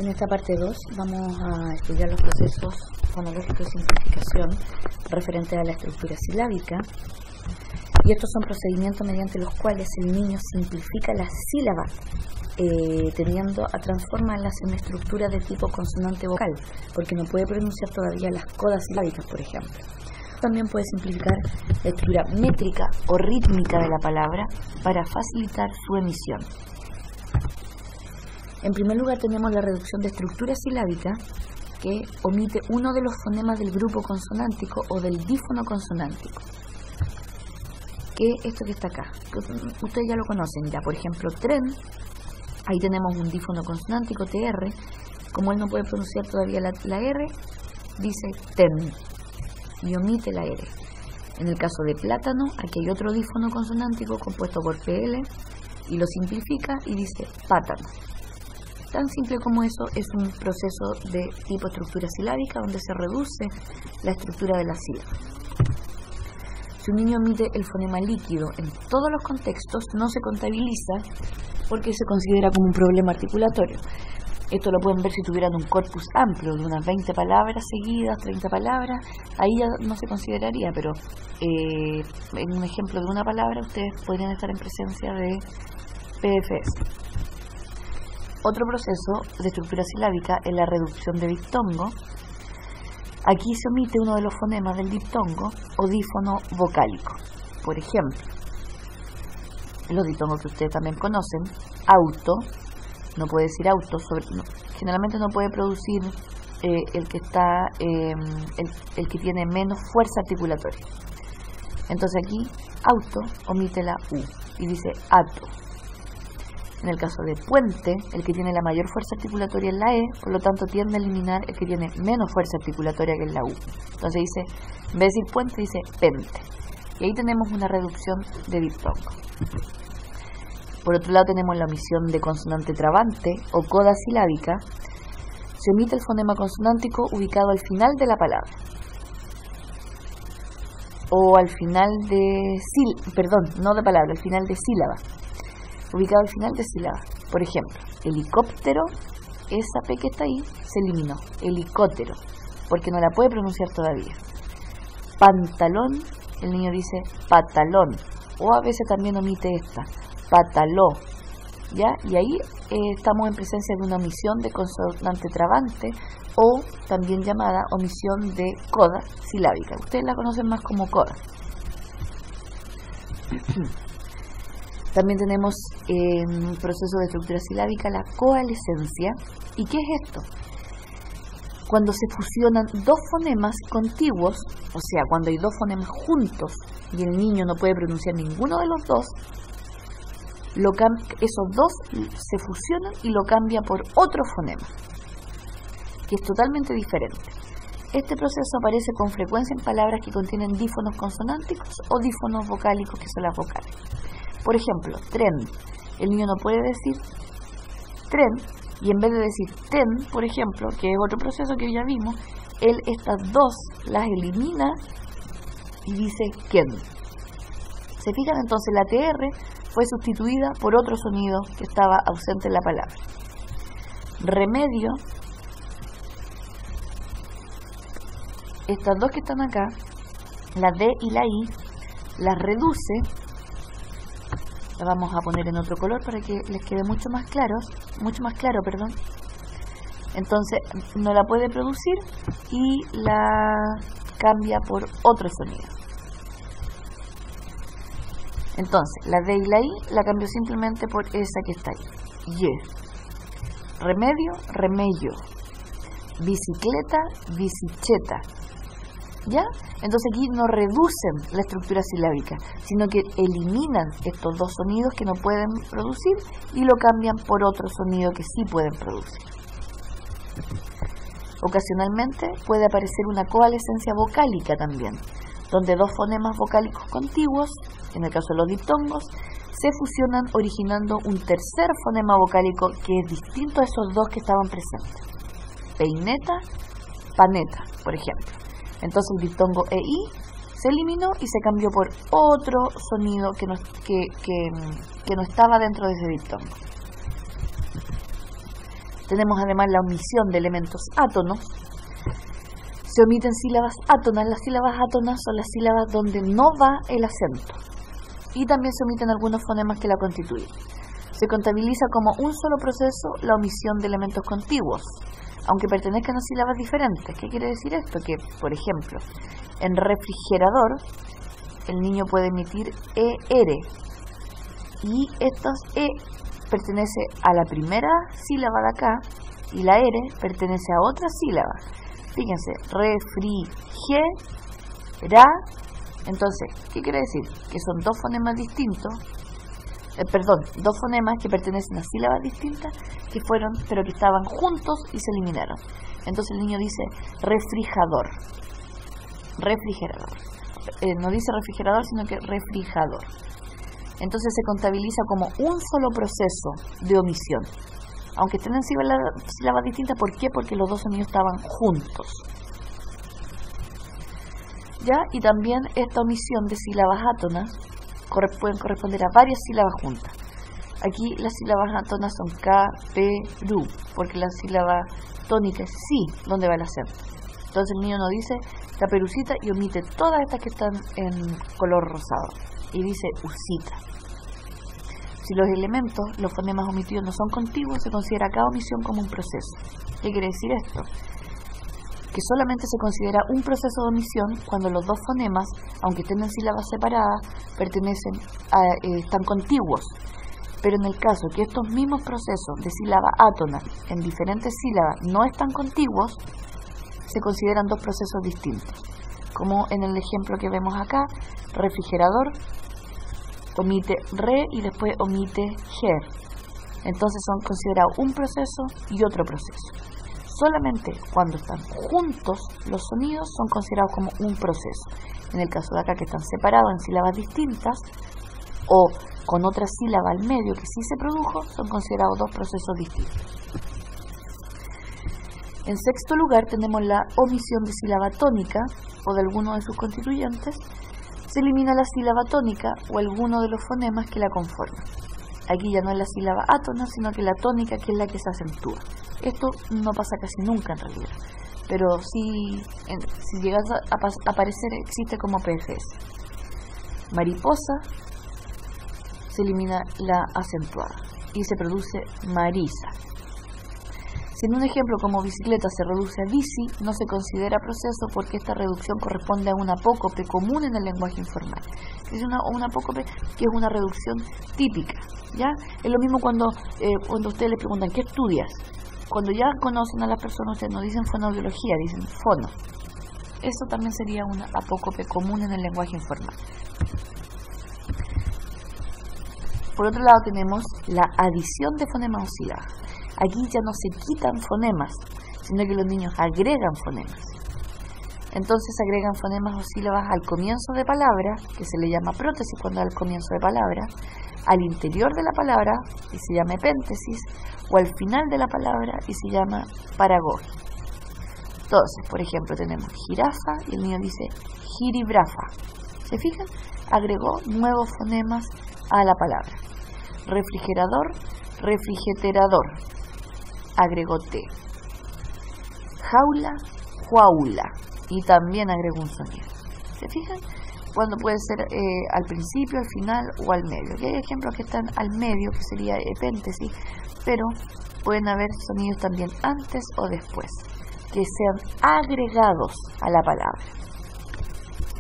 En esta parte 2 vamos a estudiar los procesos fonológicos de simplificación referentes a la estructura silábica, y estos son procedimientos mediante los cuales el niño simplifica la sílaba tendiendo a transformarlas en una estructura de tipo consonante vocal, porque no puede pronunciar todavía las codas silábicas, por ejemplo. También puede simplificar la estructura métrica o rítmica de la palabra para facilitar su emisión. En primer lugar tenemos la reducción de estructura silábica, que omite uno de los fonemas del grupo consonántico o del dífono consonántico, que es esto que está acá. Ustedes ya lo conocen ya, por ejemplo, tren, ahí tenemos un dífono consonántico, TR, como él no puede pronunciar todavía la R, dice ten, y omite la R. En el caso de plátano, aquí hay otro dífono consonántico compuesto por PL, y lo simplifica y dice pátano. Tan simple como eso, es un proceso de tipo estructura silábica donde se reduce la estructura de la sílaba. Si un niño omite el fonema líquido en todos los contextos, no se contabiliza porque se considera como un problema articulatorio. Esto lo pueden ver si tuvieran un corpus amplio de unas 20 palabras seguidas, 30 palabras, ahí ya no se consideraría, pero en un ejemplo de una palabra ustedes podrían estar en presencia de PFS. Otro proceso de estructura silábica es la reducción de diptongo. Aquí se omite uno de los fonemas del diptongo o dífono vocálico. Por ejemplo, los diptongos que ustedes también conocen, auto, no puede decir auto, generalmente no puede producir el que tiene menos fuerza articulatoria. Entonces aquí, auto, omite la U y dice ato. En el caso de puente, el que tiene la mayor fuerza articulatoria es la E, por lo tanto tiende a eliminar el que tiene menos fuerza articulatoria, que es la U. Entonces dice, en vez de decir puente, dice pente. Y ahí tenemos una reducción de diptongo. Por otro lado tenemos la omisión de consonante trabante o coda silábica. Se omite el fonema consonántico ubicado al final de la palabra. O al final de al final de sílaba. Ubicado al final de sílaba. Por ejemplo, helicóptero, esa P que está ahí se eliminó. Helicóptero, porque no la puede pronunciar todavía. Pantalón, el niño dice patalón, o a veces también omite esta, pataló, ¿ya? Y ahí estamos en presencia de una omisión de consonante trabante o también llamada omisión de coda silábica. Ustedes la conocen más como coda. También tenemos un proceso de estructura silábica, la coalescencia. ¿Y qué es esto? Cuando se fusionan dos fonemas contiguos, o sea, cuando hay dos fonemas juntos y el niño no puede pronunciar ninguno de los dos, esos dos se fusionan y lo cambia por otro fonema, que es totalmente diferente. Este proceso aparece con frecuencia en palabras que contienen dífonos consonánticos o dífonos vocálicos, que son las vocales. Por ejemplo, tren. El niño no puede decir tren, y en vez de decir ten, por ejemplo, que es otro proceso que ya vimos, él estas dos las elimina y dice ken. ¿Se fijan? Entonces la TR fue sustituida por otro sonido que estaba ausente en la palabra. Remedio. Estas dos que están acá, la D y la I, las reduce. La vamos a poner en otro color para que les quede mucho más claro, Entonces no la puede producir y la cambia por otro sonido. Entonces la D y la I la cambio simplemente por esa que está ahí. Y. Remedio, remello. Bicicleta, bicicheta. ¿Ya? Entonces aquí no reducen la estructura silábica, sino que eliminan estos dos sonidos que no pueden producir y lo cambian por otro sonido que sí pueden producir. Ocasionalmente puede aparecer una coalescencia vocálica también, donde dos fonemas vocálicos contiguos, en el caso de los diptongos, se fusionan originando un tercer fonema vocálico que es distinto a esos dos que estaban presentes. Peineta, paneta, por ejemplo. Entonces el diptongo EI se eliminó y se cambió por otro sonido que no estaba dentro de ese diptongo. Tenemos además la omisión de elementos átonos. Se omiten sílabas átonas. Las sílabas átonas son las sílabas donde no va el acento. Y también se omiten algunos fonemas que la constituyen. Se contabiliza como un solo proceso la omisión de elementos contiguos, aunque pertenezcan a sílabas diferentes. ¿Qué quiere decir esto? Que, por ejemplo, en refrigerador, el niño puede emitir ER, y estos E pertenece a la primera sílaba de acá, y la R pertenece a otra sílaba. Fíjense, refrigera. Entonces, ¿qué quiere decir? Que son dos fonemas distintos, dos fonemas que pertenecen a sílabas distintas, pero que estaban juntos y se eliminaron. Entonces el niño dice refrigerador. No dice refrigerador, sino que refrigerador. Entonces se contabiliza como un solo proceso de omisión, aunque estén en sílabas distintas. ¿Por qué? Porque los dos sonidos estaban juntos. ¿Ya? Y también esta omisión de sílabas átonas pueden corresponder a varias sílabas juntas. Aquí las sílabas átonas son K, P, RU, porque la sílaba tónica es sí, donde va el acento. Entonces el niño no dice caperucita y omite todas estas que están en color rosado y dice usita. Si los elementos, los fonemas omitidos no son contiguos, se considera cada omisión como un proceso. ¿Qué quiere decir esto? Que solamente se considera un proceso de omisión cuando los dos fonemas, aunque estén en sílabas separadas, están contiguos. Pero en el caso que estos mismos procesos de sílaba átona en diferentes sílabas no están contiguos, se consideran dos procesos distintos. Como en el ejemplo que vemos acá, refrigerador omite re y después omite ger. Entonces son considerados un proceso y otro proceso. Solamente cuando están juntos los sonidos son considerados como un proceso. En el caso de acá, que están separados en sílabas distintas o con otra sílaba al medio que sí se produjo, son considerados dos procesos distintos. En sexto lugar tenemos la omisión de sílaba tónica o de alguno de sus constituyentes. Se elimina la sílaba tónica o alguno de los fonemas que la conforman. Aquí ya no es la sílaba átona, sino que la tónica, que es la que se acentúa. Esto no pasa casi nunca en realidad, pero si llega a aparecer, existe como PFS. Mariposa, se elimina la acentuada y se produce marisa. Si en un ejemplo como bicicleta se reduce a bici, no se considera proceso porque esta reducción corresponde a un apócope común en el lenguaje informal. Es una apócope que es una reducción típica, ¿ya? Es lo mismo cuando ustedes les preguntan ¿qué estudias? Cuando ya conocen a las personas, ustedes no dicen fonobiología, dicen fono. Eso también sería una apócope común en el lenguaje informal. Por otro lado tenemos la adición de fonemas o sílabas. Aquí ya no se quitan fonemas, sino que los niños agregan fonemas. Entonces agregan fonemas o sílabas al comienzo de palabra, que se le llama prótesis cuando es al comienzo de palabra, al interior de la palabra, y se llama epéntesis, o al final de la palabra, y se llama paragogia. Entonces, por ejemplo, tenemos jirafa, y el niño dice jiribrafa. ¿Se fijan? Agregó nuevos fonemas a la palabra. Refrigerador, refrigerador. Agregó T. Jaula, jaula. Y también agregó un sonido. ¿Se fijan? Cuando puede ser al principio, al final o al medio. Y hay ejemplos que están al medio, que sería epéntesis, pero pueden haber sonidos también antes o después, que sean agregados a la palabra.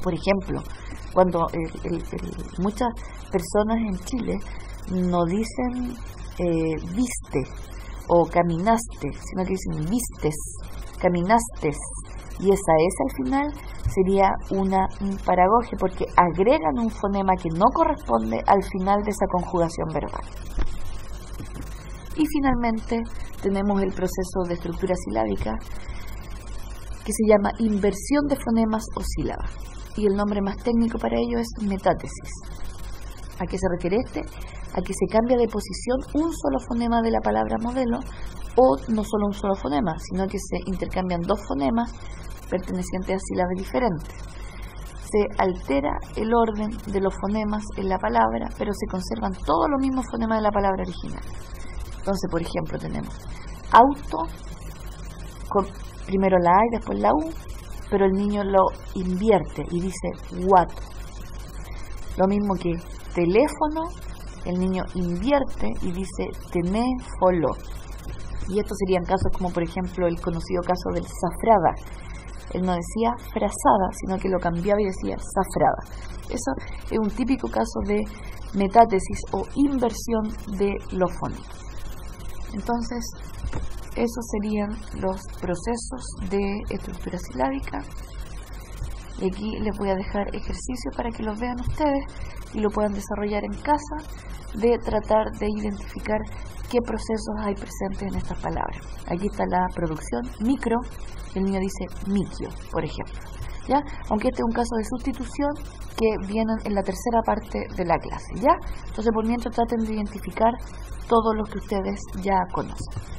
Por ejemplo, cuando muchas personas en Chile no dicen viste o caminaste, sino que dicen vistes, caminaste, y esa S al final sería un paragogia porque agregan un fonema que no corresponde al final de esa conjugación verbal. Y finalmente tenemos el proceso de estructura silábica que se llama inversión de fonemas o sílabas, y el nombre más técnico para ello es metátesis. ¿A qué se refiere este? A que se cambia de posición un solo fonema de la palabra modelo, o no solo un solo fonema, sino que se intercambian dos fonemas pertenecientes a sílabas diferentes. Se altera el orden de los fonemas en la palabra, pero se conservan todos los mismos fonemas de la palabra original. Entonces, por ejemplo, tenemos auto, con primero la A y después la U, pero el niño lo invierte y dice guato. Lo mismo que teléfono, el niño invierte y dice tenéfolo. Y estos serían casos como por ejemplo el conocido caso del zafrada. Él no decía frazada, sino que lo cambiaba y decía zafrada. Eso es un típico caso de metátesis o inversión de los fonemas. Entonces, esos serían los procesos de estructura silábica. Y aquí les voy a dejar ejercicios para que los vean ustedes y lo puedan desarrollar en casa, de tratar de identificar qué procesos hay presentes en estas palabras. Aquí está la producción micro, el niño dice miquio, por ejemplo, ¿ya? Aunque este es un caso de sustitución que vienen en la tercera parte de la clase, ¿ya? Entonces, por mientras traten de identificar todos los que ustedes ya conocen.